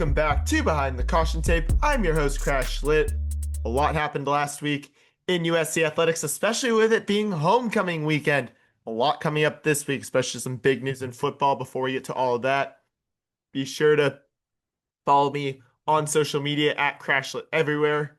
welcome back to Behind the Caution Tape. I'm your host, CrashLit. A lot happened last week in USC athletics, especially with it being homecoming weekend. A lot coming up this week, especially some big news in football. Before we get to all of that, be sure to follow me on social media at CrashLit everywhere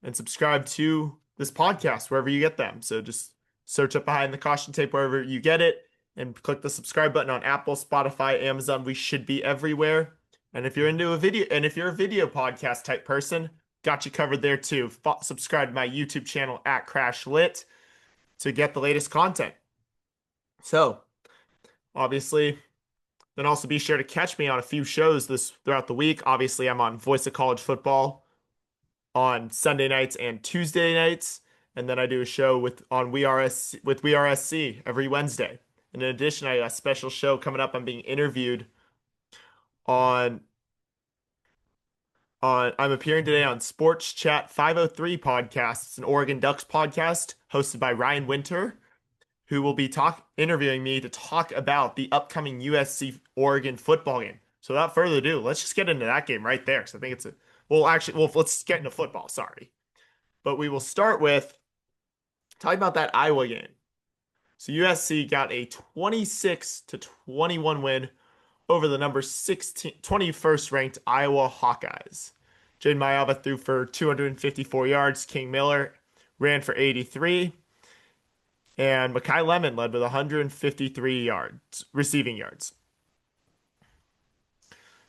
and subscribe to this podcast wherever you get them. So just search up Behind the Caution Tape wherever you get it and click the subscribe button on Apple, Spotify, Amazon. We should be everywhere. And if you're into a video, and if you're a video podcast type person, got you covered there too. Subscribe to my YouTube channel at CrashLit to get the latest content. So, obviously, then also be sure to catch me on a few shows throughout the week. Obviously, I'm on Voice of College Football on Sunday nights and Tuesday nights, and then I do a show with We Are SC every Wednesday. And in addition, I got a special show coming up. I'm being interviewed on I'm appearing today on Sports Chat 503 podcast. It's an Oregon Ducks podcast hosted by Ryan Winter, who will be interviewing me to talk about the upcoming USC Oregon football game. So without further ado, let's just get into that game right there. So I think let's get into football, sorry. But we will start with talking about that Iowa game. So USC got a 26-21 win over the number 21st ranked Iowa Hawkeyes. Jaden Mayava threw for 254 yards. King Miller ran for 83. And Mekhi Lemon led with 153 receiving yards.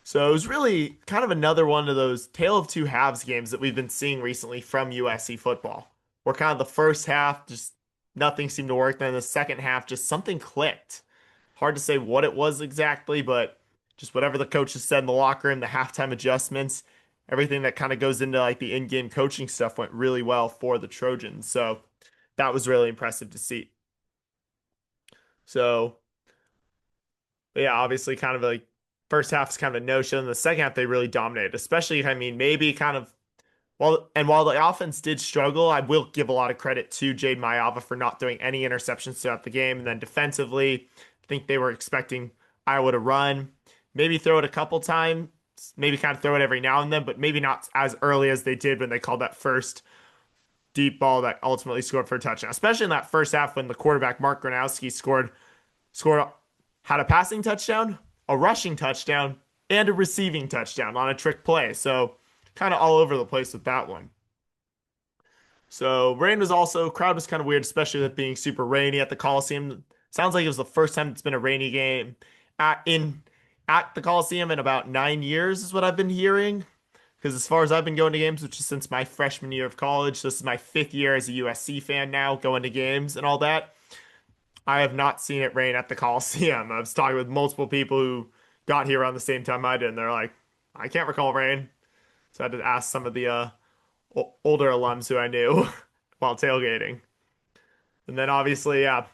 So it was really kind of another one of those tale of two halves games that we've been seeing recently from USC football, where kind of the first half, just nothing seemed to work. Then the second half, just something clicked. Hard to say what it was exactly, but just whatever the coaches said in the locker room, the halftime adjustments, everything that kind of goes into like the in-game coaching stuff went really well for the Trojans. So that was really impressive to see. So, yeah, obviously kind of like first half is kind of a no-show. In the second half, they really dominated, especially, I mean, maybe kind of, while the offense did struggle, I will give a lot of credit to Jaden Mayava for not throwing any interceptions throughout the game. And then defensively, I think they were expecting Iowa to run, maybe throw it a couple times, maybe kind of throw it every now and then, but maybe not as early as they did when they called that first deep ball that ultimately scored for a touchdown, especially in that first half when the quarterback, Mark Gronowski, had a passing touchdown, a rushing touchdown, and a receiving touchdown on a trick play. So kind of all over the place with that one. So crowd was kind of weird, especially with it being super rainy at the Coliseum. Sounds like it was the first time it's been a rainy game at the Coliseum in about 9 years is what I've been hearing. Because as far as I've been going to games, which is since my freshman year of college, this is my 5th year as a USC fan now, going to games and all that, I have not seen it rain at the Coliseum. I was talking with multiple people who got here around the same time I did, and they're like, I can't recall rain. So I had to ask some of the older alums who I knew while tailgating. And then obviously, yeah,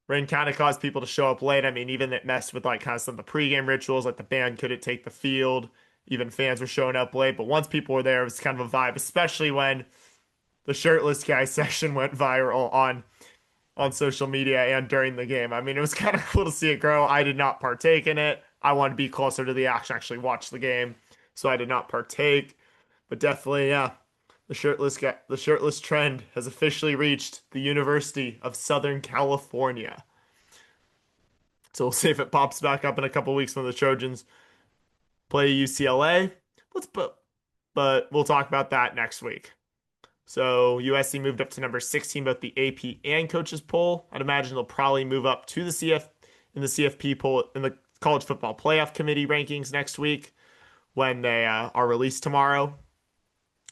rain kind of caused people to show up late. I mean, even it messed with like kind of some of the pregame rituals, like the band couldn't take the field. Even fans were showing up late. But once people were there, it was kind of a vibe, especially when the shirtless guy section went viral on social media and during the game. I mean, it was kind of cool to see it grow. I did not partake in it. I wanted to be closer to the action, actually watch the game, so I did not partake. But definitely, yeah, the shirtless trend has officially reached the University of Southern California. So we'll see if it pops back up in a couple weeks when the Trojans play UCLA. But we'll talk about that next week. So USC moved up to number 16, both the AP and coaches poll. I'd imagine they'll probably move up to the CFP poll in the College Football Playoff Committee rankings next week when they are released tomorrow.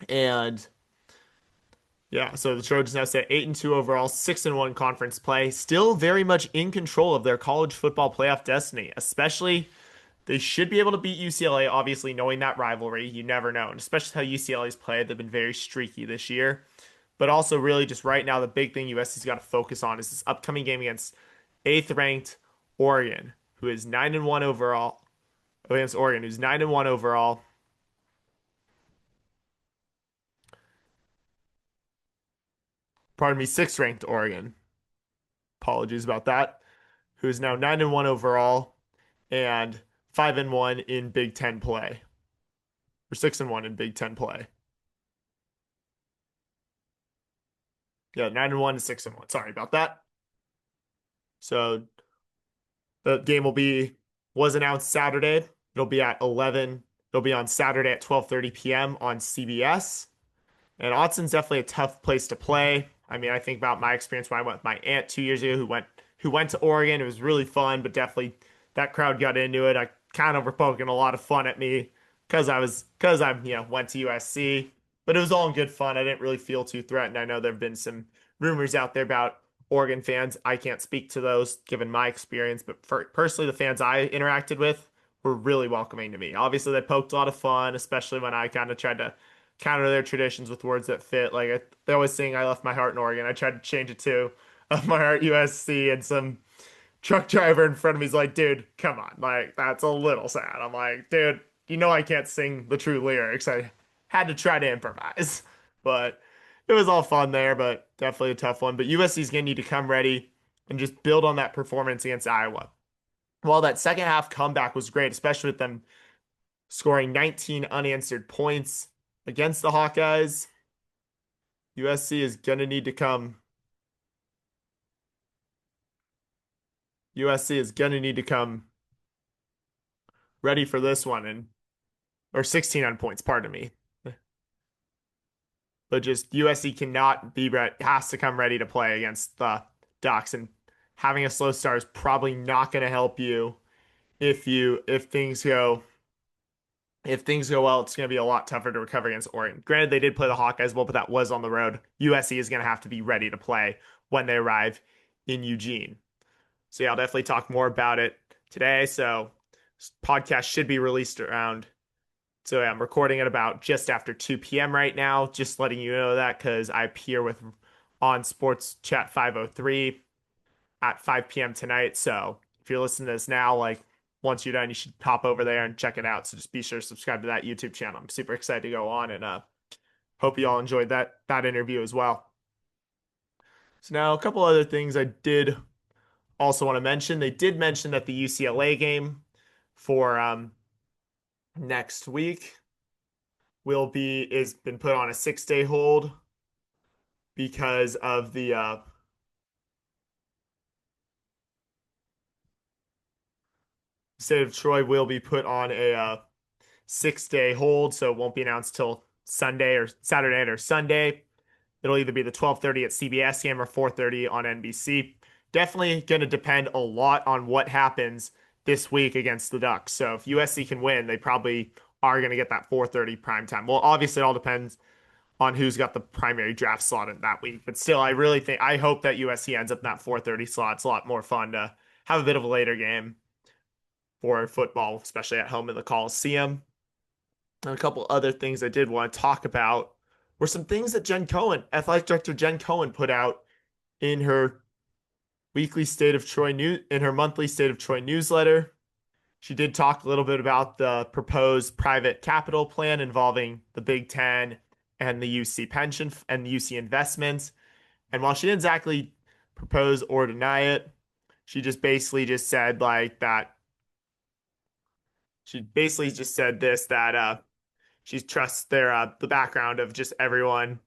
And yeah, so the Trojans now sit 8-2 overall, 6-1 conference play, still very much in control of their college football playoff destiny. Especially, they should be able to beat UCLA. Obviously, knowing that rivalry, you never know, and especially how UCLA's played, they've been very streaky this year. But also, really, just right now, the big thing USC's got to focus on is this upcoming game against 8th-ranked Oregon, who is 9-1 overall. Against Oregon, who's 9-1 overall. Pardon me, 6th-ranked Oregon. Apologies about that. Who is now 9-1 overall and 5-1 in Big Ten play. or 6-1 in Big Ten play. Yeah, 9-1 to 6-1. Sorry about that. So the game was announced Saturday. It'll be at 11. It'll be on Saturday at 12:30 p.m. on CBS. And Autzen definitely a tough place to play. I mean, I think about my experience when I went with my aunt 2 years ago who went to Oregon. It was really fun, but definitely that crowd got into it. I kind of were poking a lot of fun at me because I went to USC, but it was all in good fun. I didn't really feel too threatened. I know there have been some rumors out there about Oregon fans. I can't speak to those given my experience, but personally, the fans I interacted with were really welcoming to me. Obviously, they poked a lot of fun, especially when I kind of tried to counter their traditions with words that fit. Like they always sing "I left my heart in Oregon." I tried to change it to "of my heart USC," and some truck driver in front of me is like, "Dude, come on, like that's a little sad." I'm like, "Dude, you know I can't sing the true lyrics." I had to try to improvise, but it was all fun there. But definitely a tough one. But USC's gonna need to come ready and just build on that performance against Iowa. While that second half comeback was great, especially with them scoring 19 unanswered points against the Hawkeyes. USC is going to need to come. USC is going to need to come ready for this one and or 16 on points, pardon me. But just USC cannot be ready, has to come ready to play against the Ducks, and having a slow start is probably not going to help you if things go well. It's going to be a lot tougher to recover against Oregon. Granted, they did play the Hawkeyes well, but that was on the road. USC is going to have to be ready to play when they arrive in Eugene. So yeah, I'll definitely talk more about it today. So podcast should be released around. So yeah, I'm recording it about just after 2 p.m. right now. Just letting you know that because I appear with on Sports Chat 503 at 5 p.m. tonight. So if you're listening to this now, like once you're done, you should hop over there and check it out. So just be sure to subscribe to that YouTube channel. I'm super excited to go on and hope you all enjoyed that interview as well. So now a couple other things I did also want to mention. They did mention that the UCLA game for next week is been put on a 6-day hold because of the state of Troy will be put on a 6-day hold, so it won't be announced till Sunday or Saturday night or Sunday. It'll either be the 12:30 at CBS game or 4:30 on NBC. Definitely going to depend a lot on what happens this week against the Ducks. So if USC can win, they probably are going to get that 4:30 prime time. Well, obviously it all depends on who's got the primary draft slot in that week. But still, I hope that USC ends up in that 4:30 slot. It's a lot more fun to have a bit of a later game for football, especially at home in the Coliseum. And a couple other things I did want to talk about were some things that Jen Cohen, athletic director Jen Cohen, put out in her in her monthly State of Troy newsletter. She did talk a little bit about the proposed private capital plan involving the Big Ten and the UC pension and the UC investments. And while she didn't exactly propose or deny it, she just basically just said like that. She basically just said this that she trusts the background of just everyone,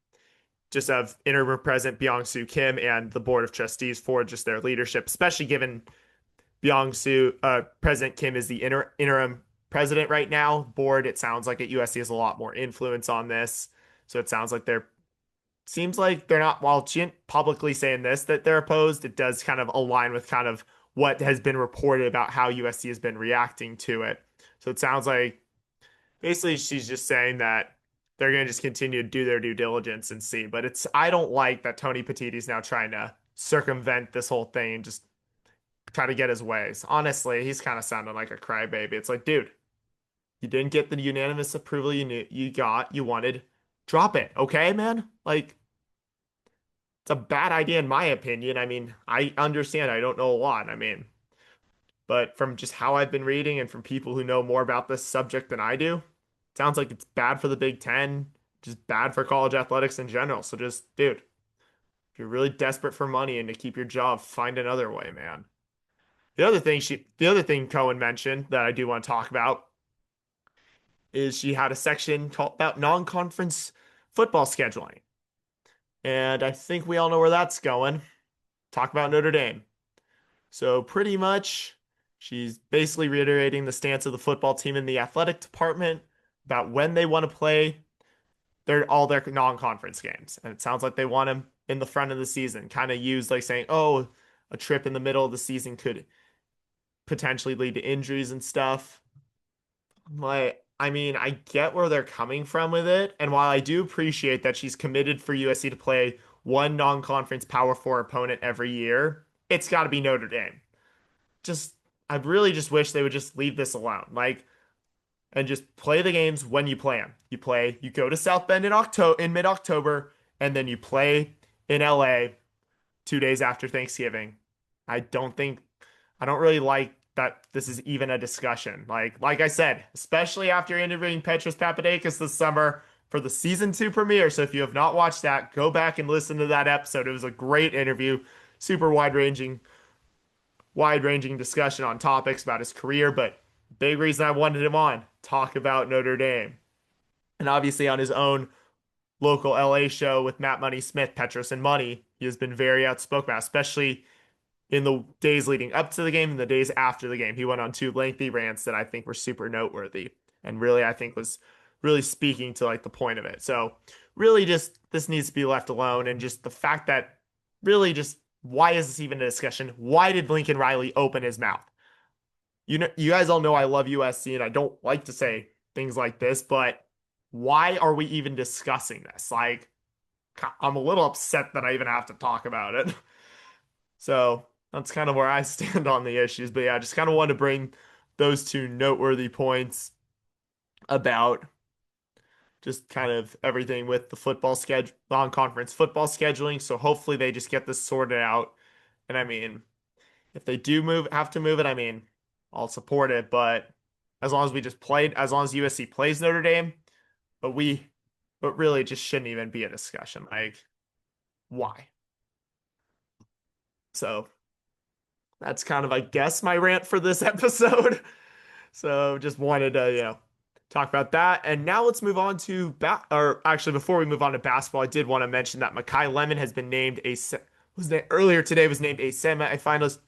just of interim president Byung-Soo Kim and the board of trustees for just their leadership, especially given President Kim is the interim president right now. Board, it sounds like at USC has a lot more influence on this. So it sounds like seems like they're not, while she didn't publicly saying this, that they're opposed, it does kind of align with kind of what has been reported about how USC has been reacting to it. So it sounds like basically she's just saying that they're going to just continue to do their due diligence and see. But I don't like that Tony Petitti's now trying to circumvent this whole thing and just try to get his ways. Honestly, he's kind of sounding like a crybaby. It's like, dude, you didn't get the unanimous approval you wanted. Drop it, okay, man? Like, it's a bad idea in my opinion. I mean, I understand. I don't know a lot. I mean, but from just how I've been reading and from people who know more about this subject than I do, it sounds like it's bad for the Big Ten, just bad for college athletics in general. So just, dude, if you're really desperate for money and to keep your job, find another way, man. The other thing Cohen mentioned that I do want to talk about is she had a section called about non-conference football scheduling. And I think we all know where that's going. Talk about Notre Dame. So pretty much she's basically reiterating the stance of the football team in the athletic department about when they want to play all their non-conference games. And it sounds like they want them in the front of the season, kind of use like saying, oh, a trip in the middle of the season could potentially lead to injuries and stuff. Like, I mean, I get where they're coming from with it. And while I do appreciate that she's committed for USC to play one non-conference Power Four opponent every year, it's got to be Notre Dame. Just, I really just wish they would just leave this alone. Like, and just play the games when you play them. You go to South Bend in mid-October, and then you play in LA 2 days after Thanksgiving. I don't think I don't really like that this is even a discussion. Like I said, especially after interviewing Petros Papadakis this summer for the season 2 premiere. So if you have not watched that, go back and listen to that episode. It was a great interview, super wide-ranging discussion on topics about his career, but big reason I wanted him on, talk about Notre Dame. And obviously on his own local LA show with Matt Money Smith, Petros and Money, he has been very outspoken about, especially in the days leading up to the game and the days after the game. He went on 2 lengthy rants that I think were super noteworthy and really I think was really speaking to like the point of it. So really just this needs to be left alone, and just the fact that really just why is this even a discussion? Why did Lincoln Riley open his mouth? You know, you guys all know I love USC and I don't like to say things like this, but why are we even discussing this? Like, I'm a little upset that I even have to talk about it. So that's kind of where I stand on the issues. But yeah, I just kind of wanted to bring those two noteworthy points about just kind of everything with the football schedule, non-conference football scheduling. So hopefully they just get this sorted out. And I mean, if they do have to move it, I mean, I'll support it. But as long as USC plays Notre Dame, but really it just shouldn't even be a discussion. Like, why? So that's kind of, I guess, my rant for this episode. So just wanted to, talk about that. And now let's move on to or actually before we move on to basketball, I did want to mention that Makai Lemon has been named earlier today was named a semifinalist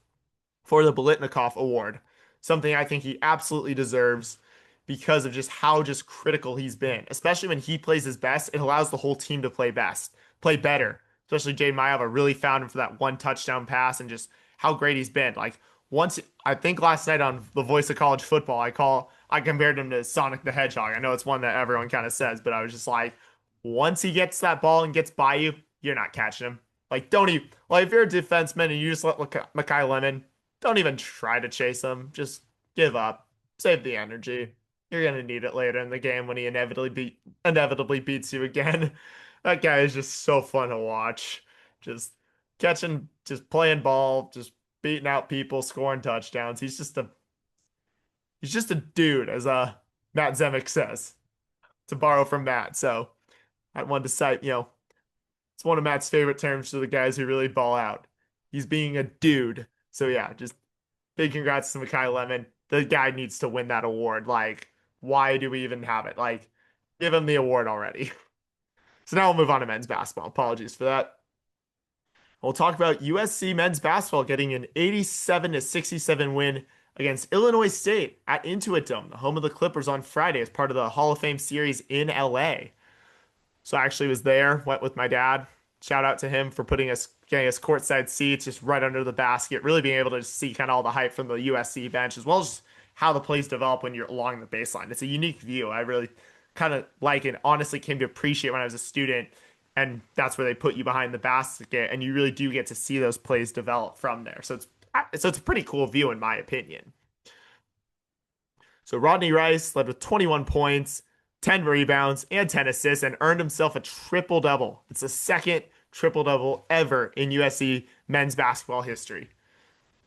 for the Bolitnikoff Award. Something I think he absolutely deserves because of just how just critical he's been. Especially when he plays his best, it allows the whole team to play better. Especially Jade Mayava really found him for that one touchdown pass and just how great he's been. Like once I think last night on The Voice of College Football, I compared him to Sonic the Hedgehog. I know it's one that everyone kind of says, but I was just like, once he gets that ball and gets by you, you're not catching him. Like don't even like if you're a defenseman and you just let Makai Lemon, don't even try to chase him. Just give up. Save the energy. You're gonna need it later in the game when he inevitably beats you again. That guy is just so fun to watch. Just just playing ball, just beating out people, scoring touchdowns. He's just a dude, as Matt Zemek says, to borrow from Matt. So I wanted to cite, it's one of Matt's favorite terms for the guys who really ball out. He's being a dude. So yeah, just big congrats to Makai Lemon. The guy needs to win that award. Like, why do we even have it? Like, give him the award already. So now we'll move on to men's basketball. Apologies for that. We'll talk about USC men's basketball getting an 87-67 win against Illinois State at Intuit Dome, the home of the Clippers, on Friday as part of the Hall of Fame series in LA. So I actually was there, went with my dad. Shout out to him for getting us courtside seats just right under the basket, really being able to see kind of all the hype from the USC bench, as well as how the plays develop when you're along the baseline. It's a unique view. I really kind of like and honestly came to appreciate when I was a student. And that's where they put you behind the basket, and you really do get to see those plays develop from there. So it's a pretty cool view in my opinion. So Rodney Rice led with 21 points, 10 rebounds, and 10 assists, and earned himself a triple-double. It's the second triple-double ever in USC men's basketball history.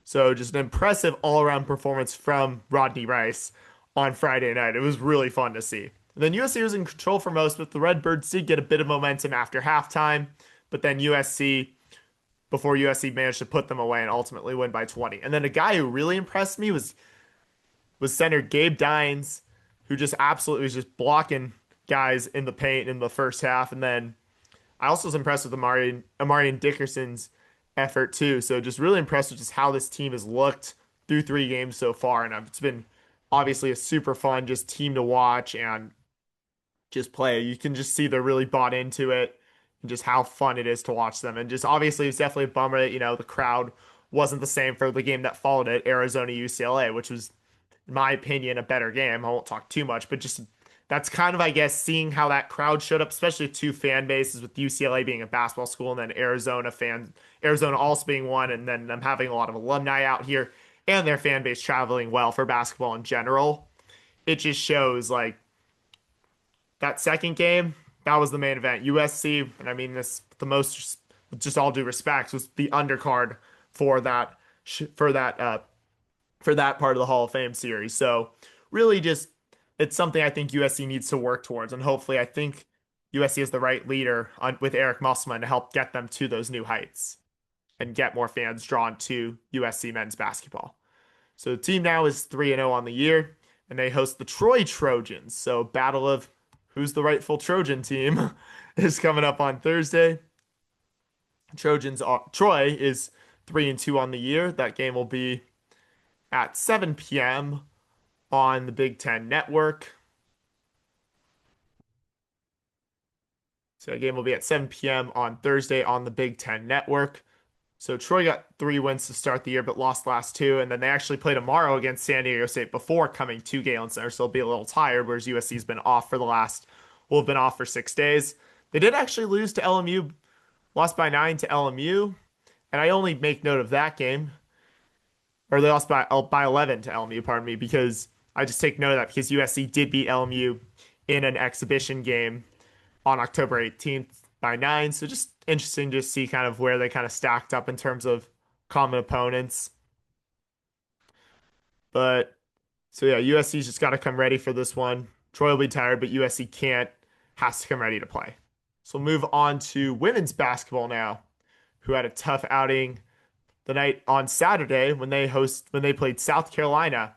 So just an impressive all-around performance from Rodney Rice on Friday night. It was really fun to see. And then USC was in control for most, but the Redbirds did get a bit of momentum after halftime. But then before USC managed to put them away and ultimately win by 20. And then a guy who really impressed me was center Gabe Dines, who just absolutely was just blocking guys in the paint in the first half. And then I also was impressed with Amarian Dickerson's effort too. So just really impressed with just how this team has looked through 3 games so far. And it's been obviously a super fun just team to watch and just play. You can just see they're really bought into it and just how fun it is to watch them. And just obviously it's definitely a bummer that, the crowd wasn't the same for the game that followed it, Arizona UCLA, which was, in my opinion, a better game. I won't talk too much, but just that's kind of, I guess, seeing how that crowd showed up, especially two fan bases with UCLA being a basketball school and then Arizona also being one, and then them having a lot of alumni out here and their fan base traveling well for basketball in general. It just shows like that second game, that was the main event. USC, and I mean this the most, just all due respect, was the undercard for that for that part of the Hall of Fame series. So really, just it's something I think USC needs to work towards, and hopefully, I think USC is the right leader with Eric Musselman to help get them to those new heights and get more fans drawn to USC men's basketball. So the team now is 3-0 on the year, and they host the Troy Trojans. So battle of who's the rightful Trojan team is coming up on Thursday. Troy is 3-2 on the year. That game will be at 7 p.m. on the Big Ten Network. So that game will be at 7 p.m. on Thursday on the Big Ten Network. So Troy got 3 wins to start the year, but lost the last 2. And then they actually play tomorrow against San Diego State before coming to Galen Center. So they'll be a little tired, whereas USC's been off will have been off for 6 days. They did actually lose to LMU, lost by 9 to LMU. And I only make note of that game, or they lost by 11 to LMU, pardon me, because I just take note of that because USC did beat LMU in an exhibition game on October 18th by 9. So just interesting to see kind of where they kind of stacked up in terms of common opponents. But so yeah, USC's just got to come ready for this one. Troy will be tired, but USC can't, has to come ready to play. So we'll move on to women's basketball now, who had a tough outing the night on Saturday when they played South Carolina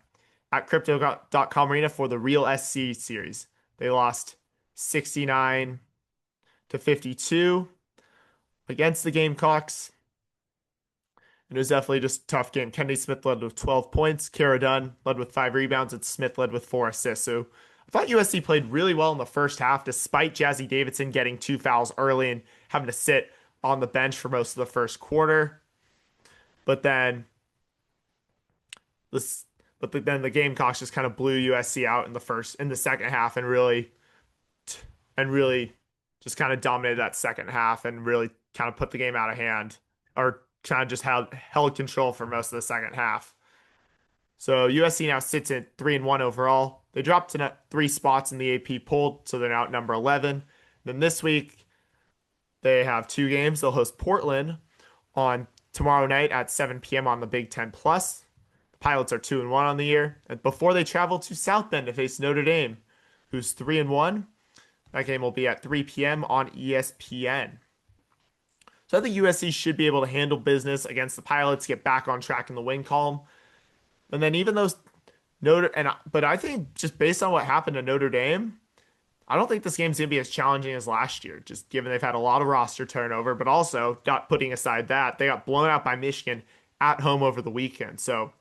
at Crypto.com Arena for the Real SC series. They lost 69 to 52 against the Gamecocks. And it was definitely just a tough game. Kennedy Smith led with 12 points. Kara Dunn led with 5 rebounds, and Smith led with 4 assists. So I thought USC played really well in the first half, despite Jazzy Davidson getting 2 fouls early and having to sit on the bench for most of the first quarter. But then the Gamecocks just kind of blew USC out in the second half and really just kind of dominated that second half and really kind of put the game out of hand, or kind of just held control for most of the second half. So USC now sits at 3-1 overall. They dropped to 3 spots in the AP poll, so they're now at number 11. Then this week they have 2 games. They'll host Portland on tomorrow night at 7 p.m. on the Big Ten Plus. The Pilots are 2-1 on the year, and before they travel to South Bend to face Notre Dame, who's 3-1. That game will be at 3 p.m. on ESPN. So I think USC should be able to handle business against the Pilots, get back on track in the win column. And then even those but I think just based on what happened to Notre Dame, I don't think this game's going to be as challenging as last year, just given they've had a lot of roster turnover, but also, not putting aside that, they got blown out by Michigan at home over the weekend. So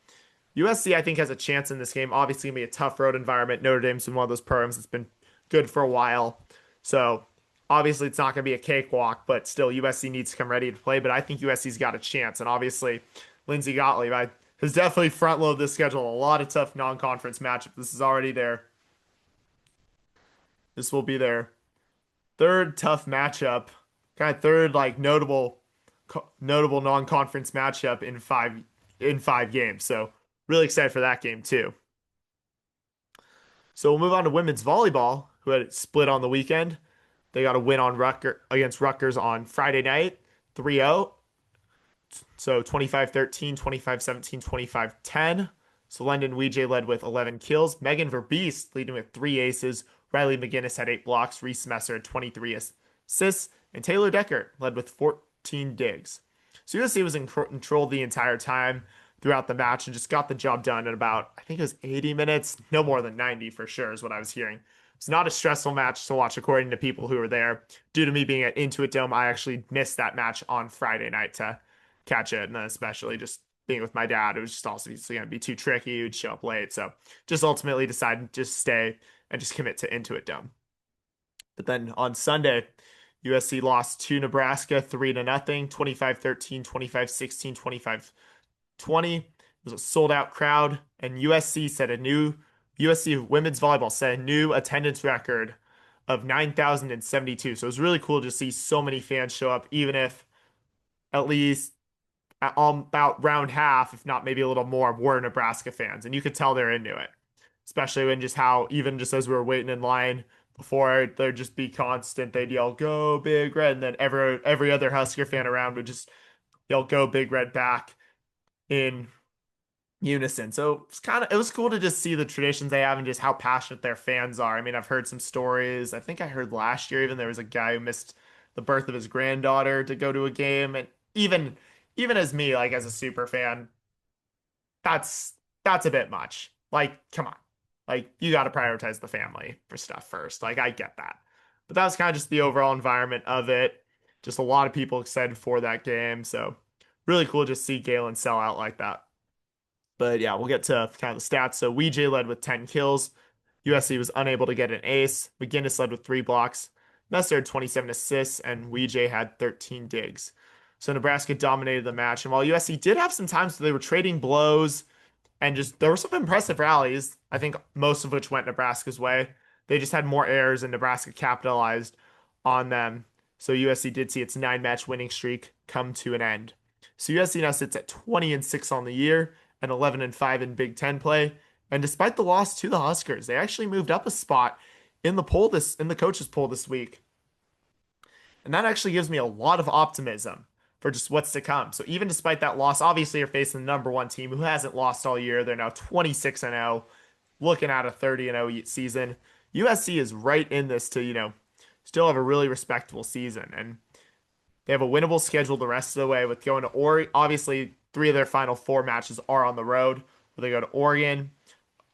USC, I think, has a chance in this game. Obviously, going to be a tough road environment. Notre Dame's been one of those programs that's been good for a while. So obviously, it's not going to be a cakewalk, but still, USC needs to come ready to play. But I think USC's got a chance. And obviously, Lindsey Gottlieb has definitely front-loaded this schedule. A lot of tough non-conference matchups. This will be their third tough matchup, kind of third like notable non-conference matchup in 5 games. So really excited for that game too. So we'll move on to women's volleyball, who had it split on the weekend. They got a win against Rutgers on Friday night, 3-0. So 25-13, 25-17, 25-10. So London Weege led with 11 kills. Megan Verbeest leading with 3 aces. Riley McGinnis had 8 blocks. Reese Messer had 23 assists. And Taylor Deckert led with 14 digs. So USC was in control the entire time. throughout the match and just got the job done in about, I think it was 80 minutes, no more than 90 for sure, is what I was hearing. It's not a stressful match to watch, according to people who were there. Due to me being at Intuit Dome, I actually missed that match on Friday night to catch it, and then especially just being with my dad, it was just also going to be too tricky. He would show up late, so just ultimately decided to just stay and just commit to Intuit Dome. But then on Sunday, USC lost to Nebraska 3-0, 25-13, 25-16, 25-20. It was a sold out crowd, and USC women's volleyball set a new attendance record of 9,072. So it was really cool to see so many fans show up, even if at least about round half, if not maybe a little more, were Nebraska fans. And you could tell they're into it, especially when just how, even just as we were waiting in line before, there'd just be constant, they'd yell, "Go Big Red." And then every other Husker fan around would just yell, "Go Big Red" back in unison. So it was cool to just see the traditions they have and just how passionate their fans are. I mean, I've heard some stories. I think I heard last year even there was a guy who missed the birth of his granddaughter to go to a game. And even as me, like as a super fan, that's that's a bit much. Like, come on. Like you got to prioritize the family for stuff first. Like I get that. But that was kind of just the overall environment of it. Just a lot of people excited for that game. So really cool to just see Galen sell out like that. But yeah, we'll get to kind of the stats. So WeJ led with 10 kills. USC was unable to get an ace. McGinnis led with 3 blocks. Messer had 27 assists, and WeJ had 13 digs. So Nebraska dominated the match. And while USC did have some times where they were trading blows and just there were some impressive rallies, I think most of which went Nebraska's way. They just had more errors, and Nebraska capitalized on them. So USC did see its 9 match winning streak come to an end. So USC now sits at 20-6 on the year and 11-5 in Big Ten play. And despite the loss to the Huskers, they actually moved up a spot in the coaches poll this week. And that actually gives me a lot of optimism for just what's to come. So even despite that loss, obviously you're facing the number one team who hasn't lost all year. They're now 26-0, looking at a 30-0 season. USC is right in this to, still have a really respectable season. And they have a winnable schedule the rest of the way with going to Oregon. Obviously, 3 of their final 4 matches are on the road, where they go to Oregon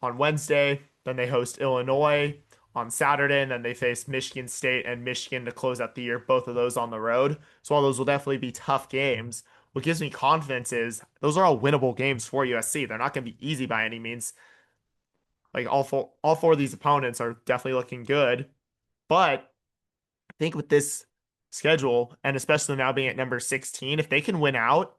on Wednesday, then they host Illinois on Saturday, and then they face Michigan State and Michigan to close out the year, both of those on the road. So while those will definitely be tough games, what gives me confidence is those are all winnable games for USC. They're not going to be easy by any means. Like all four of these opponents are definitely looking good, but I think with this schedule, and especially now being at number 16, if they can win out,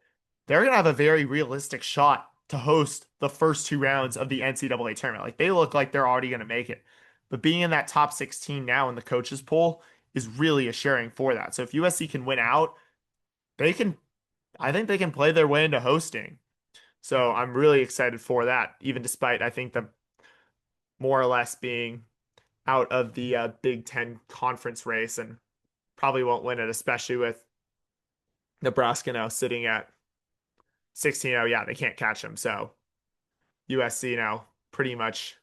they're going to have a very realistic shot to host the first 2 rounds of the NCAA tournament. Like they look like they're already going to make it. But being in that top 16 now in the coaches poll is really assuring for that. So if USC can win out, I think they can play their way into hosting. So I'm really excited for that, even despite I think them more or less being out of the Big Ten conference race and probably won't win it, especially with Nebraska now sitting at 16-0. Yeah, they can't catch them. So USC now pretty much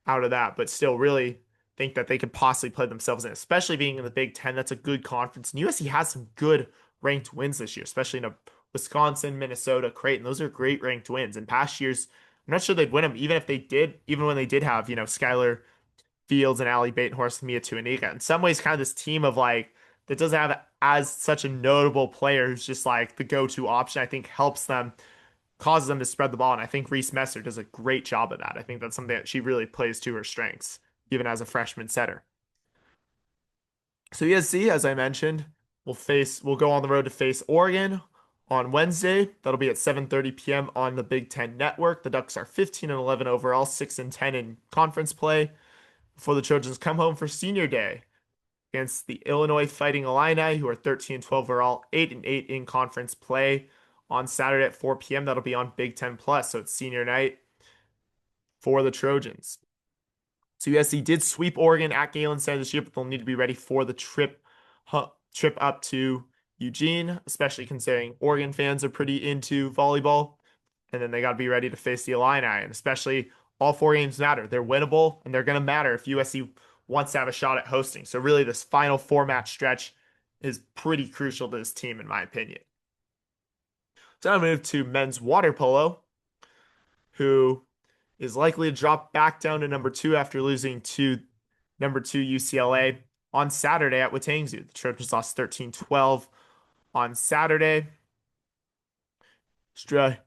out of that, but still really think that they could possibly play themselves in, especially being in the Big Ten. That's a good conference. And USC has some good ranked wins this year, especially in Wisconsin, Minnesota, Creighton. Those are great ranked wins. In past years, I'm not sure they'd win them, even when they did have, Skylar Fields and Allie Batenhorst, Mia Tuanika. In some ways, kind of this team of like that doesn't have as such a notable player who's just like the go-to option, I think helps them, causes them to spread the ball. And I think Reese Messer does a great job of that. I think that's something that she really plays to her strengths, even as a freshman setter. So USC, as I mentioned, will go on the road to face Oregon on Wednesday. That'll be at 7:30 p.m. on the Big Ten Network. The Ducks are 15-11 overall, 6-10 in conference play before the Trojans come home for senior day against the Illinois Fighting Illini, who are 13-12 overall, 8-8 in conference play on Saturday at 4 p.m. That'll be on Big Ten Plus, so it's senior night for the Trojans. So USC did sweep Oregon at Galen Center this year, but they'll need to be ready for the trip up to Eugene, especially considering Oregon fans are pretty into volleyball. And then they got to be ready to face the Illini, and especially all 4 games matter. They're winnable, and they're going to matter if USC wants to have a shot at hosting. So really, this final 4-match stretch is pretty crucial to this team, in my opinion. So I move to men's water polo, who is likely to drop back down to number two after losing to number two UCLA on Saturday at Watangzu. The Trojans lost 13-12 on Saturday. Strahinja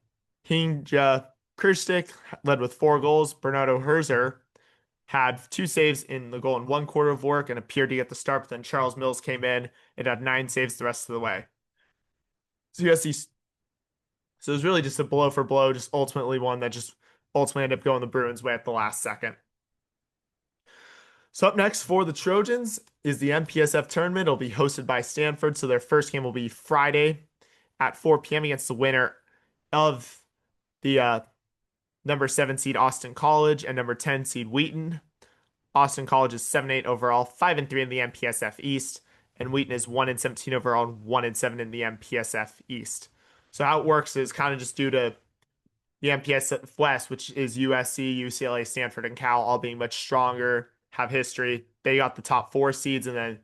Kirstik led with 4 goals. Bernardo Herzer had 2 saves in the goal in 1 quarter of work and appeared to get the start, but then Charles Mills came in and had 9 saves the rest of the way. So USC, so it was really just a blow for blow, just ultimately one that just ultimately ended up going the Bruins' way at the last second. So up next for the Trojans is the MPSF Tournament. It'll be hosted by Stanford, so their first game will be Friday at 4 p.m. against the winner of the number 7 seed Austin College and number 10 seed Wheaton. Austin College is 7-8 overall, 5-3 in the MPSF East, and Wheaton is 1-17 overall, 1-7 in the MPSF East. So how it works is kind of just due to the MPSF West, which is USC, UCLA, Stanford, and Cal, all being much stronger, have history. They got the top 4 seeds, and then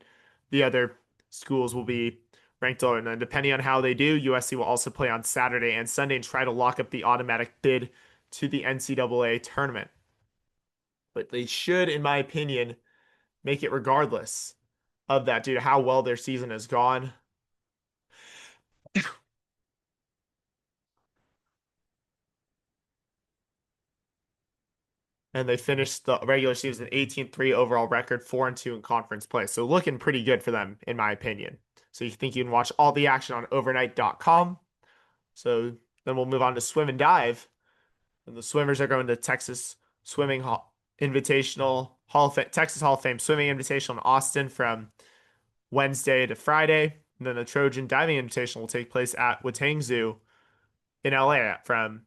the other schools will be ranked lower. And then depending on how they do, USC will also play on Saturday and Sunday and try to lock up the automatic bid to the NCAA tournament. But they should, in my opinion, make it regardless of that due to how well their season has gone. And they finished the regular season 18-3 overall record, 4-2 in conference play. So looking pretty good for them, in my opinion. So you think you can watch all the action on overnight.com. So then we'll move on to swim and dive. And the swimmers are going to Texas Swimming Invitational Hall of Fame, Texas Hall of Fame Swimming Invitational in Austin from Wednesday to Friday. And then the Trojan Diving Invitational will take place at Watangzu in LA from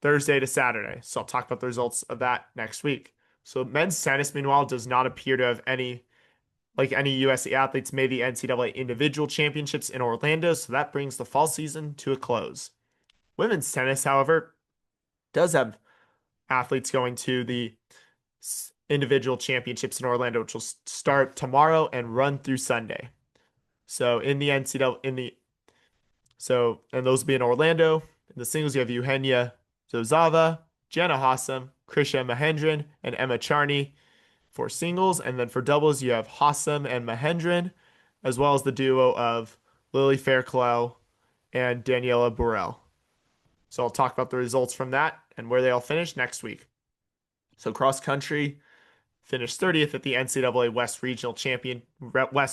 Thursday to Saturday. So I'll talk about the results of that next week. So men's tennis, meanwhile, does not appear to have any USC athletes made the NCAA Individual Championships in Orlando. So that brings the fall season to a close. Women's tennis, however, does have athletes going to the Individual Championships in Orlando, which will start tomorrow and run through Sunday. So in the NCAA, and those will be in Orlando. In the singles, you have Eugenia Zozava, Jenna Hassam, Krisha Mahendran, and Emma Charney for singles. And then for doubles, you have Hassam and Mahendran, as well as the duo of Lily Fairclough and Daniela Burrell. So I'll talk about the results from that and where they all finish next week. So cross country finished 30th at the NCAA West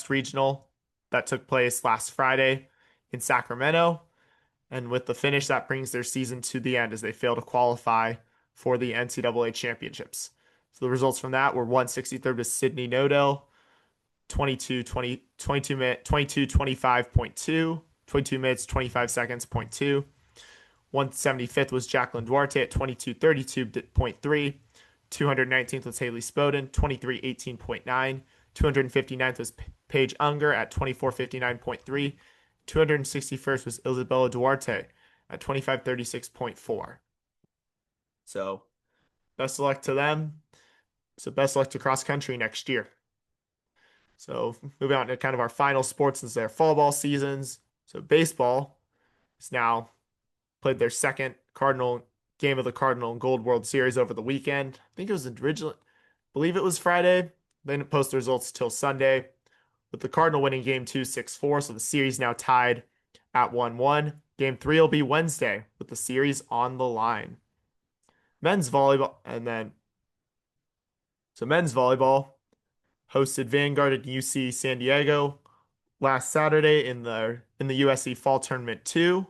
Regional that took place last Friday in Sacramento. And with the finish, that brings their season to the end as they fail to qualify for the NCAA championships. So the results from that were 163rd to Sydney Nodell, 22 minutes, 25.2, 22 minutes, 25 seconds, 0.2. 175th was Jacqueline Duarte at 22:32.3. 219th was Haley Spoden, 23:18.9. 259th was Paige Unger at 24:59.3. 261st was Isabella Duarte at 25:36.4. So best of luck to them. So best of luck to cross country next year. So moving on to kind of our final sports since they're fall ball seasons. So baseball is now played their second Cardinal game of the Cardinal and Gold World Series over the weekend. I think it was originally, believe it was Friday. They didn't post the results till Sunday, with the Cardinal winning game 2 6-4. So the series now tied at 1-1. Game 3 will be Wednesday with the series on the line. Men's volleyball hosted Vanguard at UC San Diego last Saturday in the USC Fall Tournament 2.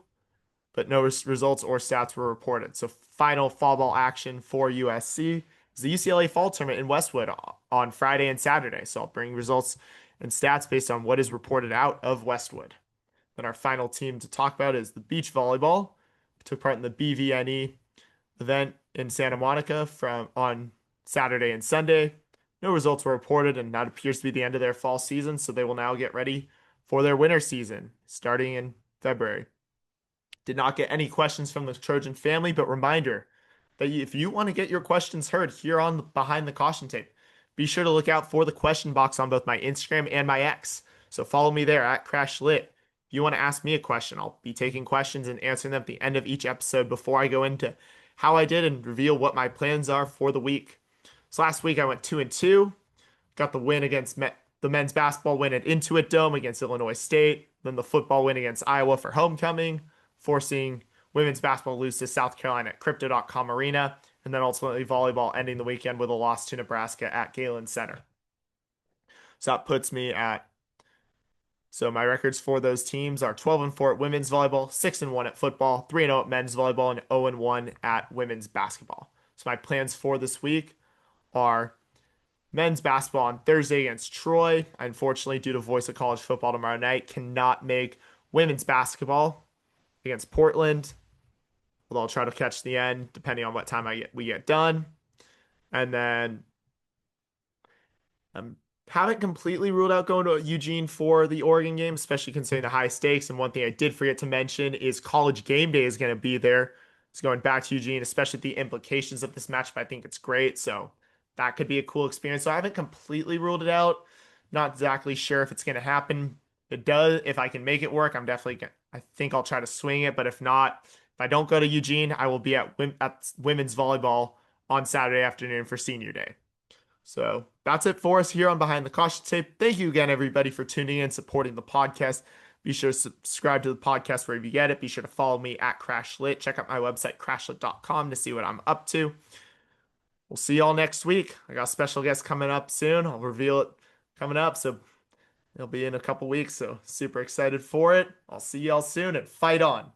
But no results or stats were reported. So final fall ball action for USC is the UCLA Fall Tournament in Westwood on Friday and Saturday. So I'll bring results and stats based on what is reported out of Westwood. Then our final team to talk about is the beach volleyball. We took part in the BVNE event in Santa Monica on Saturday and Sunday. No results were reported, and that appears to be the end of their fall season. So they will now get ready for their winter season starting in February. Did not get any questions from the Trojan family, but reminder that if you want to get your questions heard here on Behind the Caution Tape, be sure to look out for the question box on both my Instagram and my X. So follow me there at CrashLit. If you want to ask me a question, I'll be taking questions and answering them at the end of each episode before I go into how I did and reveal what my plans are for the week. So last week I went 2-2, got the win against the men's basketball win at Intuit Dome against Illinois State, then the football win against Iowa for homecoming, forcing women's basketball to lose to South Carolina at Crypto.com Arena, and then ultimately volleyball ending the weekend with a loss to Nebraska at Galen Center. So that puts me at so my records for those teams are 12-4 at women's volleyball, 6-1 at football, 3-0 at men's volleyball, and 0-1 at women's basketball. So my plans for this week are men's basketball on Thursday against Troy. I unfortunately, due to Voice of College Football tomorrow night, cannot make women's basketball against Portland. Although I'll try to catch the end depending on what time we get done. And then haven't completely ruled out going to Eugene for the Oregon game, especially considering the high stakes. And one thing I did forget to mention is College Game Day is going to be there. It's going back to Eugene, especially the implications of this match, but I think it's great. So that could be a cool experience. So I haven't completely ruled it out. Not exactly sure if it's going to happen. It does. If I can make it work, I think I'll try to swing it. But if not, if I don't go to Eugene, I will be at women's volleyball on Saturday afternoon for senior day. So that's it for us here on Behind the Caution Tape. Thank you again, everybody, for tuning in and supporting the podcast. Be sure to subscribe to the podcast wherever you get it. Be sure to follow me at CrashLit. Check out my website, crashlit.com, to see what I'm up to. We'll see y'all next week. I got a special guest coming up soon. I'll reveal it coming up, so it'll be in a couple weeks. So super excited for it. I'll see y'all soon and fight on.